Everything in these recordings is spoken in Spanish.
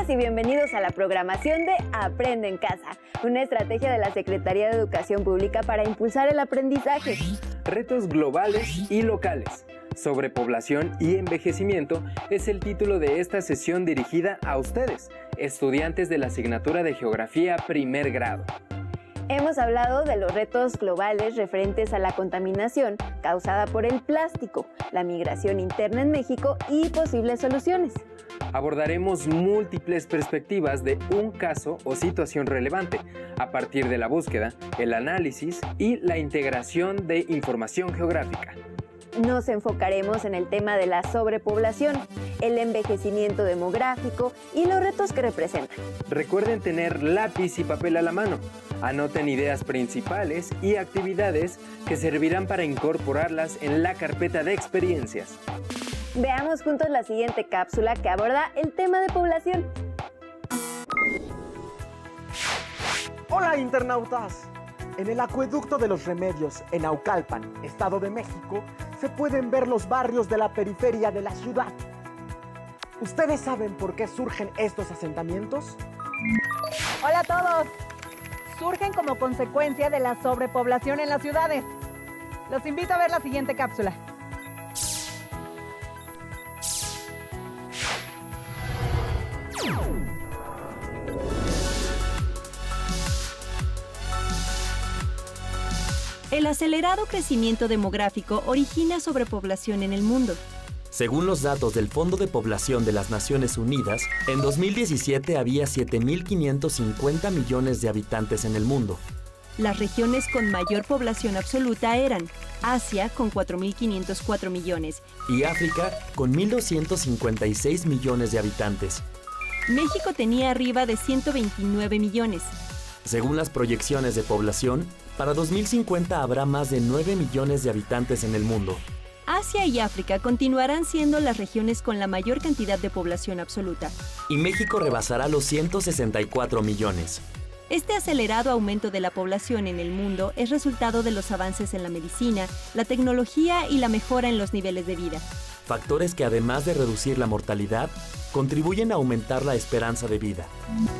y bienvenidos a la programación de Aprende en Casa, una estrategia de la Secretaría de Educación Pública para impulsar el aprendizaje. Retos globales y locales. Sobrepoblación y envejecimiento es el título de esta sesión dirigida a ustedes, estudiantes de la asignatura de Geografía primer grado. Hemos hablado de los retos globales referentes a la contaminación causada por el plástico, la migración interna en México y posibles soluciones. Abordaremos múltiples perspectivas de un caso o situación relevante, a partir de la búsqueda, el análisis y la integración de información geográfica. Nos enfocaremos en el tema de la sobrepoblación, el envejecimiento demográfico y los retos que representan. Recuerden tener lápiz y papel a la mano. Anoten ideas principales y actividades que servirán para incorporarlas en la carpeta de experiencias. Veamos juntos la siguiente cápsula que aborda el tema de población. Hola internautas. En el Acueducto de los Remedios, en Naucalpan, Estado de México, se pueden ver los barrios de la periferia de la ciudad. ¿Ustedes saben por qué surgen estos asentamientos? Hola a todos. Surgen como consecuencia de la sobrepoblación en las ciudades. Los invito a ver la siguiente cápsula. El acelerado crecimiento demográfico origina sobrepoblación en el mundo. Según los datos del Fondo de Población de las Naciones Unidas, en 2017 había 7.550 millones de habitantes en el mundo. Las regiones con mayor población absoluta eran Asia, con 4.504 millones, y África, con 1.256 millones de habitantes. México tenía arriba de 129 millones. Según las proyecciones de población, para 2050 habrá más de 9 millones de habitantes en el mundo. Asia y África continuarán siendo las regiones con la mayor cantidad de población absoluta. Y México rebasará los 164 millones. Este acelerado aumento de la población en el mundo es resultado de los avances en la medicina, la tecnología y la mejora en los niveles de vida. Factores que, además de reducir la mortalidad, contribuyen a aumentar la esperanza de vida.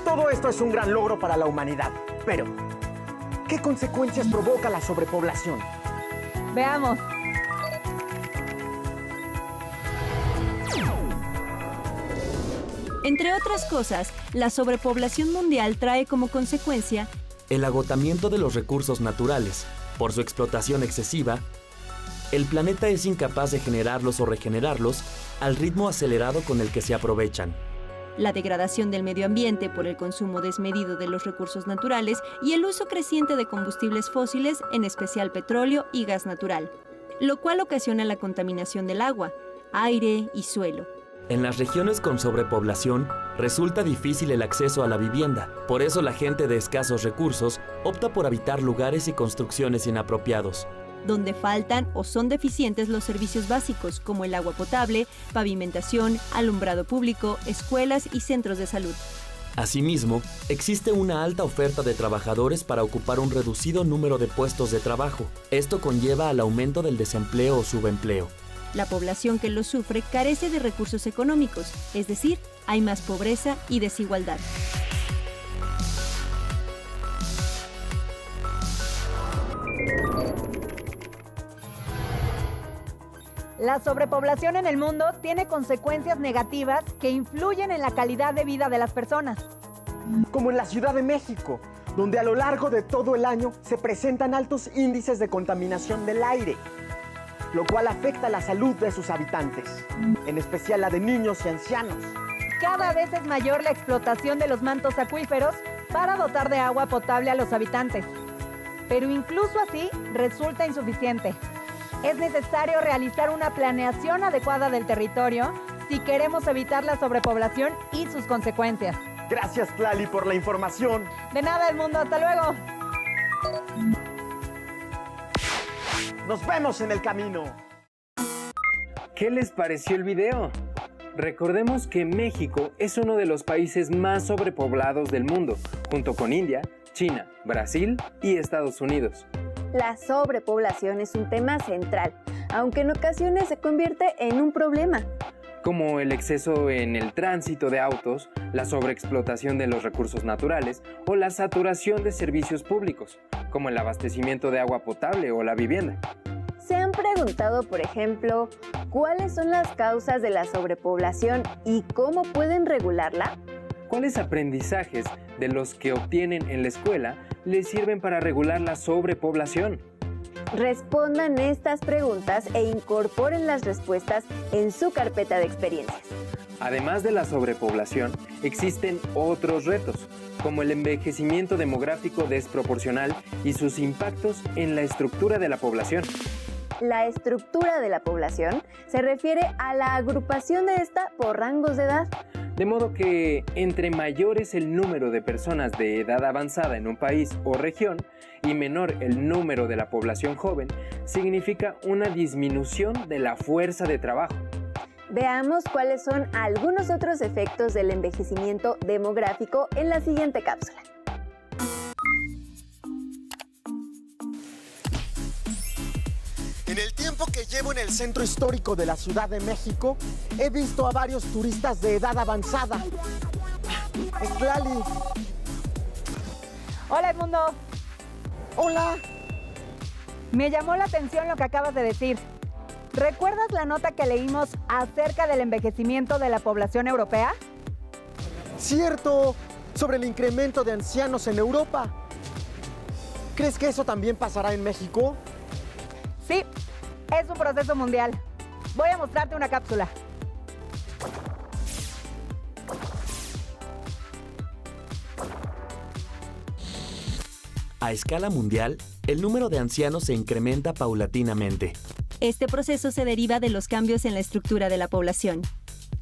Todo esto es un gran logro para la humanidad, pero ¿qué consecuencias provoca la sobrepoblación? Veamos. Entre otras cosas, la sobrepoblación mundial trae como consecuencia el agotamiento de los recursos naturales. Por su explotación excesiva, el planeta es incapaz de generarlos o regenerarlos al ritmo acelerado con el que se aprovechan. La degradación del medio ambiente por el consumo desmedido de los recursos naturales y el uso creciente de combustibles fósiles, en especial petróleo y gas natural, lo cual ocasiona la contaminación del agua, aire y suelo. En las regiones con sobrepoblación, resulta difícil el acceso a la vivienda. Por eso la gente de escasos recursos opta por habitar lugares y construcciones inapropiados, donde faltan o son deficientes los servicios básicos como el agua potable, pavimentación, alumbrado público, escuelas y centros de salud. Asimismo, existe una alta oferta de trabajadores para ocupar un reducido número de puestos de trabajo. Esto conlleva al aumento del desempleo o subempleo. La población que lo sufre carece de recursos económicos, es decir, hay más pobreza y desigualdad. La sobrepoblación en el mundo tiene consecuencias negativas que influyen en la calidad de vida de las personas. Como en la Ciudad de México, donde a lo largo de todo el año se presentan altos índices de contaminación del aire, lo cual afecta la salud de sus habitantes, en especial la de niños y ancianos. Cada vez es mayor la explotación de los mantos acuíferos para dotar de agua potable a los habitantes. Pero incluso así resulta insuficiente. Es necesario realizar una planeación adecuada del territorio si queremos evitar la sobrepoblación y sus consecuencias. Gracias, Tlali, por la información. De nada, Edmundo. Hasta luego. Nos vemos en el camino. ¿Qué les pareció el video? Recordemos que México es uno de los países más sobrepoblados del mundo, junto con India, China, Brasil y Estados Unidos. La sobrepoblación es un tema central, aunque en ocasiones se convierte en un problema. como el exceso en el tránsito de autos, la sobreexplotación de los recursos naturales o la saturación de servicios públicos, como el abastecimiento de agua potable o la vivienda. ¿Se han preguntado, por ejemplo, cuáles son las causas de la sobrepoblación y cómo pueden regularla? ¿Cuáles aprendizajes de los que obtienen en la escuela les sirven para regular la sobrepoblación? Respondan estas preguntas e incorporen las respuestas en su carpeta de experiencias. Además de la sobrepoblación, existen otros retos, como el envejecimiento demográfico desproporcional y sus impactos en la estructura de la población. La estructura de la población se refiere a la agrupación de esta por rangos de edad. De modo que entre mayor es el número de personas de edad avanzada en un país o región y menor el número de la población joven, significa una disminución de la fuerza de trabajo. Veamos cuáles son algunos otros efectos del envejecimiento demográfico en la siguiente cápsula. En el tiempo que llevo en el centro histórico de la Ciudad de México, he visto a varios turistas de edad avanzada. Es Lali. Hola, Edmundo. Hola. Me llamó la atención lo que acabas de decir. ¿Recuerdas la nota que leímos acerca del envejecimiento de la población europea? Cierto, sobre el incremento de ancianos en Europa. ¿Crees que eso también pasará en México? Sí, es un proceso mundial. Voy a mostrarte una cápsula. A escala mundial, el número de ancianos se incrementa paulatinamente. Este proceso se deriva de los cambios en la estructura de la población.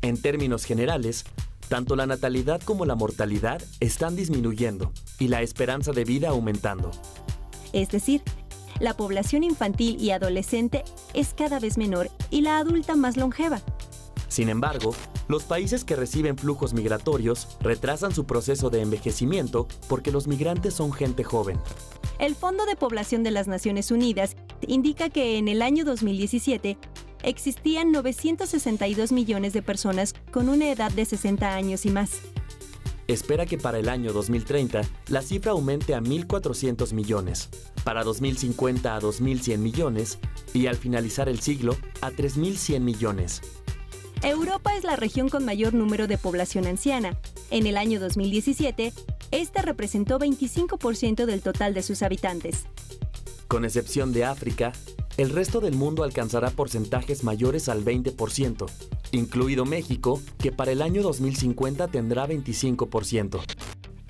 En términos generales, tanto la natalidad como la mortalidad están disminuyendo y la esperanza de vida aumentando. Es decir, la población infantil y adolescente es cada vez menor y la adulta más longeva. Sin embargo, los países que reciben flujos migratorios retrasan su proceso de envejecimiento porque los migrantes son gente joven. El Fondo de Población de las Naciones Unidas indica que en el año 2017 existían 962 millones de personas con una edad de 60 años y más. Espera que para el año 2030 la cifra aumente a 1.400 millones, para 2050 a 2.100 millones y al finalizar el siglo a 3.100 millones. Europa es la región con mayor número de población anciana. En el año 2017, esta representó 25% del total de sus habitantes. Con excepción de África, el resto del mundo alcanzará porcentajes mayores al 20%, incluido México, que para el año 2050 tendrá 25%.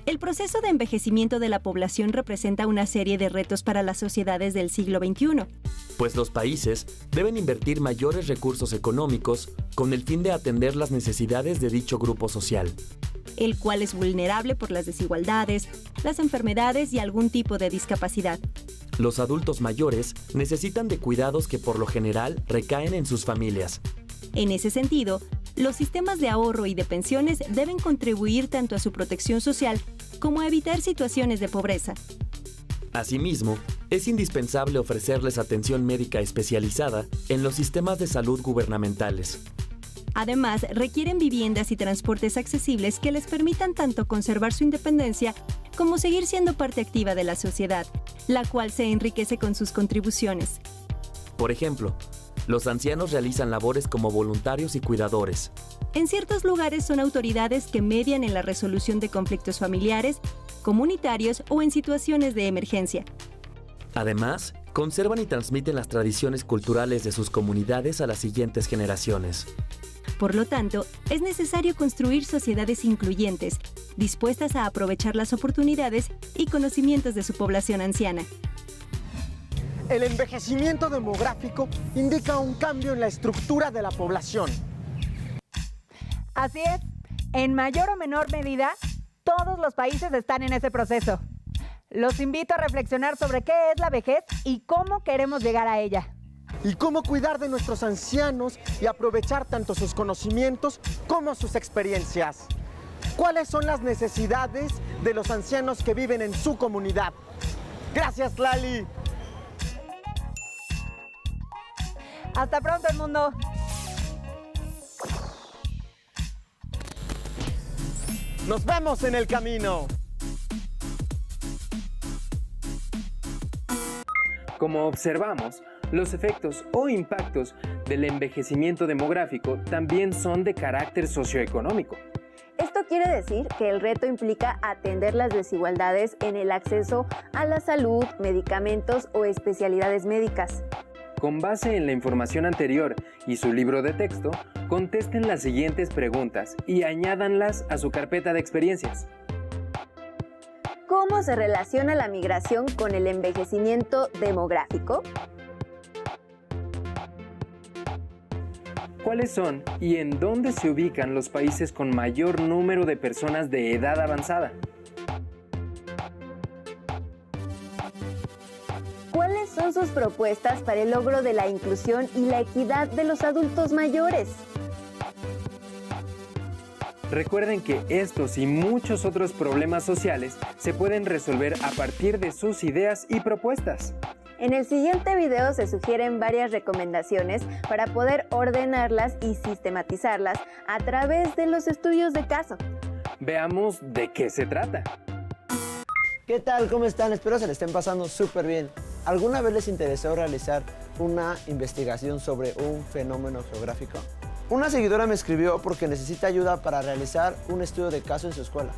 El proceso de envejecimiento de la población representa una serie de retos para las sociedades del siglo XXI. Pues los países deben invertir mayores recursos económicos con el fin de atender las necesidades de dicho grupo social, el cual es vulnerable por las desigualdades, las enfermedades y algún tipo de discapacidad. Los adultos mayores necesitan de cuidados que por lo general recaen en sus familias. En ese sentido, los sistemas de ahorro y de pensiones deben contribuir tanto a su protección social como a evitar situaciones de pobreza. Asimismo, es indispensable ofrecerles atención médica especializada en los sistemas de salud gubernamentales. Además, requieren viviendas y transportes accesibles que les permitan tanto conservar su independencia como seguir siendo parte activa de la sociedad, la cual se enriquece con sus contribuciones. Por ejemplo, los ancianos realizan labores como voluntarios y cuidadores. En ciertos lugares son autoridades que median en la resolución de conflictos familiares, comunitarios o en situaciones de emergencia. Además, conservan y transmiten las tradiciones culturales de sus comunidades a las siguientes generaciones. Por lo tanto, es necesario construir sociedades incluyentes, dispuestas a aprovechar las oportunidades y conocimientos de su población anciana. El envejecimiento demográfico indica un cambio en la estructura de la población. Así es, en mayor o menor medida, todos los países están en ese proceso. Los invito a reflexionar sobre qué es la vejez y cómo queremos llegar a ella. Y cómo cuidar de nuestros ancianos y aprovechar tanto sus conocimientos como sus experiencias. ¿Cuáles son las necesidades de los ancianos que viven en su comunidad? Gracias, Lali. Hasta pronto, Edmundo. ¡Nos vemos en el camino! Como observamos, los efectos o impactos del envejecimiento demográfico también son de carácter socioeconómico. Esto quiere decir que el reto implica atender las desigualdades en el acceso a la salud, medicamentos o especialidades médicas. Con base en la información anterior y su libro de texto, contesten las siguientes preguntas y añádanlas a su carpeta de experiencias. ¿Cómo se relaciona la migración con el envejecimiento demográfico? ¿Cuáles son y en dónde se ubican los países con mayor número de personas de edad avanzada? ¿Cuáles son sus propuestas para el logro de la inclusión y la equidad de los adultos mayores? Recuerden que estos y muchos otros problemas sociales se pueden resolver a partir de sus ideas y propuestas. En el siguiente video se sugieren varias recomendaciones para poder ordenarlas y sistematizarlas a través de los estudios de caso. Veamos de qué se trata. ¿Qué tal? ¿Cómo están? Espero se le estén pasando súper bien. ¿Alguna vez les interesó realizar una investigación sobre un fenómeno geográfico? Una seguidora me escribió porque necesita ayuda para realizar un estudio de caso en su escuela.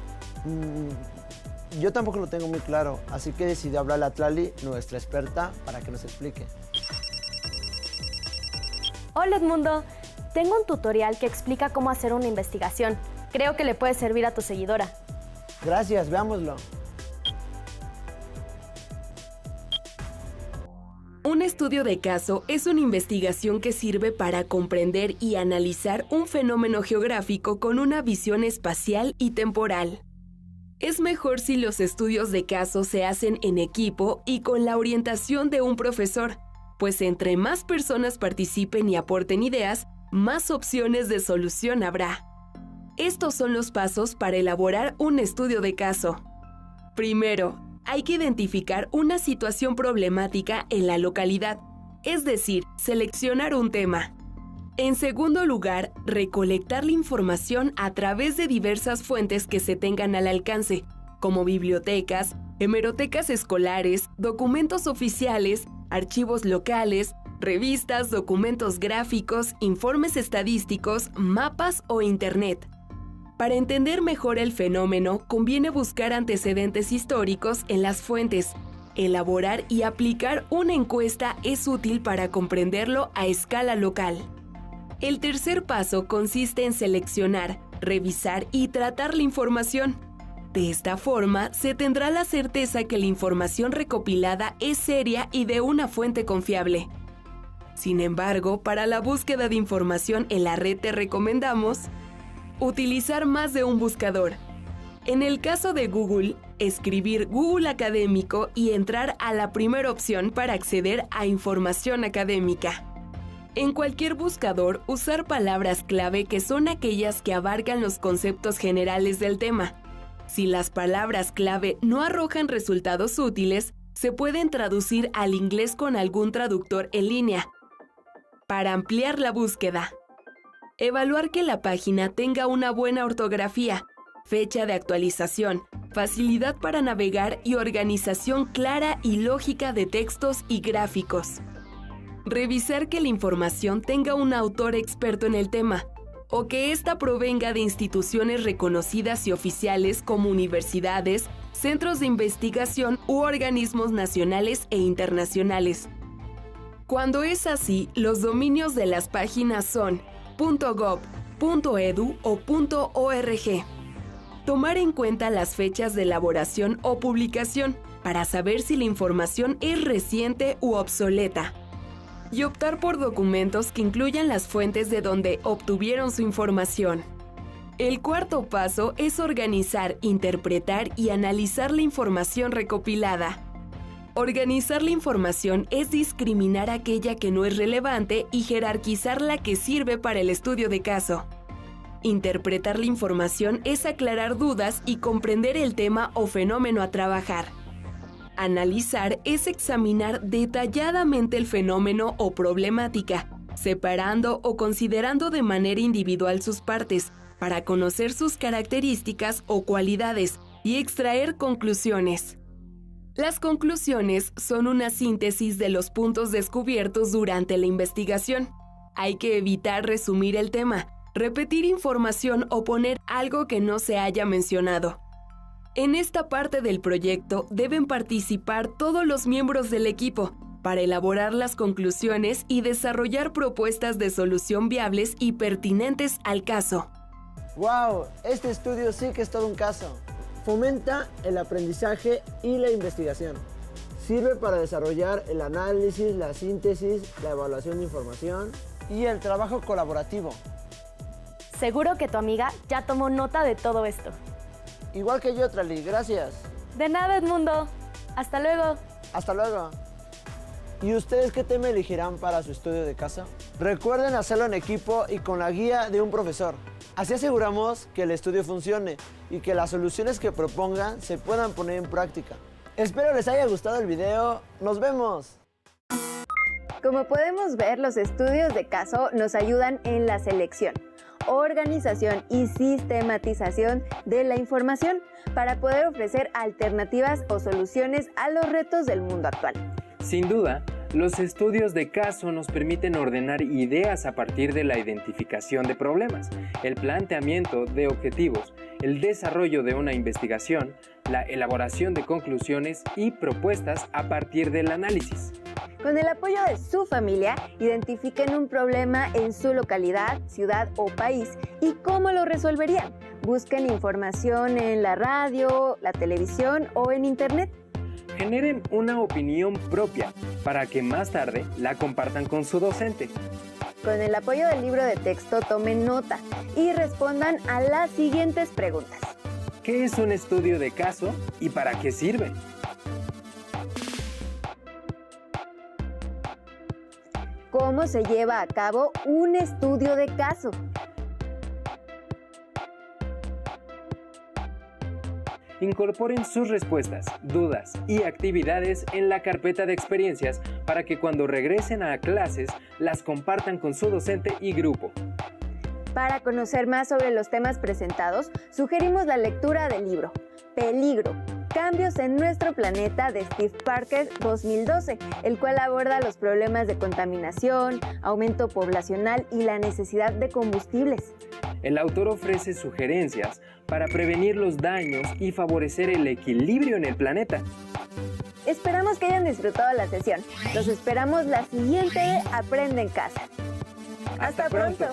Yo tampoco lo tengo muy claro, así que decidí hablarle a Tlali, nuestra experta, para que nos explique. Hola Edmundo, tengo un tutorial que explica cómo hacer una investigación. Creo que le puede servir a tu seguidora. Gracias, veámoslo. Un estudio de caso es una investigación que sirve para comprender y analizar un fenómeno geográfico con una visión espacial y temporal. Es mejor si los estudios de caso se hacen en equipo y con la orientación de un profesor, pues entre más personas participen y aporten ideas, más opciones de solución habrá. Estos son los pasos para elaborar un estudio de caso. Primero, hay que identificar una situación problemática en la localidad, es decir, seleccionar un tema. En segundo lugar, recolectar la información a través de diversas fuentes que se tengan al alcance, como bibliotecas, hemerotecas escolares, documentos oficiales, archivos locales, revistas, documentos gráficos, informes estadísticos, mapas o internet. Para entender mejor el fenómeno, conviene buscar antecedentes históricos en las fuentes. Elaborar y aplicar una encuesta es útil para comprenderlo a escala local. El tercer paso consiste en seleccionar, revisar y tratar la información. De esta forma, se tendrá la certeza que la información recopilada es seria y de una fuente confiable. Sin embargo, para la búsqueda de información en la red te recomendamos utilizar más de un buscador. En el caso de Google, escribir Google Académico y entrar a la primera opción para acceder a información académica. En cualquier buscador, usar palabras clave que son aquellas que abarcan los conceptos generales del tema. Si las palabras clave no arrojan resultados útiles, se pueden traducir al inglés con algún traductor en línea. Para ampliar la búsqueda, evaluar que la página tenga una buena ortografía, fecha de actualización, facilidad para navegar y organización clara y lógica de textos y gráficos. Revisar que la información tenga un autor experto en el tema, o que ésta provenga de instituciones reconocidas y oficiales como universidades, centros de investigación u organismos nacionales e internacionales. Cuando es así, los dominios de las páginas son .gov, .edu o .org. Tomar en cuenta las fechas de elaboración o publicación para saber si la información es reciente u obsoleta. Y optar por documentos que incluyan las fuentes de donde obtuvieron su información. El cuarto paso es organizar, interpretar y analizar la información recopilada. Organizar la información es discriminar aquella que no es relevante y jerarquizar la que sirve para el estudio de caso. Interpretar la información es aclarar dudas y comprender el tema o fenómeno a trabajar. Analizar es examinar detalladamente el fenómeno o problemática, separando o considerando de manera individual sus partes, para conocer sus características o cualidades y extraer conclusiones. Las conclusiones son una síntesis de los puntos descubiertos durante la investigación. Hay que evitar resumir el tema, repetir información o poner algo que no se haya mencionado. En esta parte del proyecto deben participar todos los miembros del equipo para elaborar las conclusiones y desarrollar propuestas de solución viables y pertinentes al caso. ¡Wow! Este estudio sí que es todo un caso. Fomenta el aprendizaje y la investigación. Sirve para desarrollar el análisis, la síntesis, la evaluación de información y el trabajo colaborativo. Seguro que tu amiga ya tomó nota de todo esto. Igual que yo, Trali, gracias. De nada, Edmundo. Hasta luego. Hasta luego. ¿Y ustedes qué tema elegirán para su estudio de caso? Recuerden hacerlo en equipo y con la guía de un profesor. Así aseguramos que el estudio funcione y que las soluciones que propongan se puedan poner en práctica. Espero les haya gustado el video. ¡Nos vemos! Como podemos ver, los estudios de caso nos ayudan en la selección, organización y sistematización de la información para poder ofrecer alternativas o soluciones a los retos del mundo actual. Sin duda, los estudios de caso nos permiten ordenar ideas a partir de la identificación de problemas, el planteamiento de objetivos, el desarrollo de una investigación, la elaboración de conclusiones y propuestas a partir del análisis. Con el apoyo de su familia, identifiquen un problema en su localidad, ciudad o país y cómo lo resolverían. Busquen información en la radio, la televisión o en internet. Generen una opinión propia para que más tarde la compartan con su docente. Con el apoyo del libro de texto, tomen nota y respondan a las siguientes preguntas. ¿Qué es un estudio de caso y para qué sirve? ¿Cómo se lleva a cabo un estudio de caso? Incorporen sus respuestas, dudas y actividades en la carpeta de experiencias para que cuando regresen a clases las compartan con su docente y grupo. Para conocer más sobre los temas presentados, sugerimos la lectura del libro Peligro, Cambios en nuestro planeta de Steve Parker 2012, el cual aborda los problemas de contaminación, aumento poblacional y la necesidad de combustibles. El autor ofrece sugerencias para prevenir los daños y favorecer el equilibrio en el planeta. Esperamos que hayan disfrutado la sesión. Los esperamos la siguiente Aprende en Casa. ¡Hasta pronto!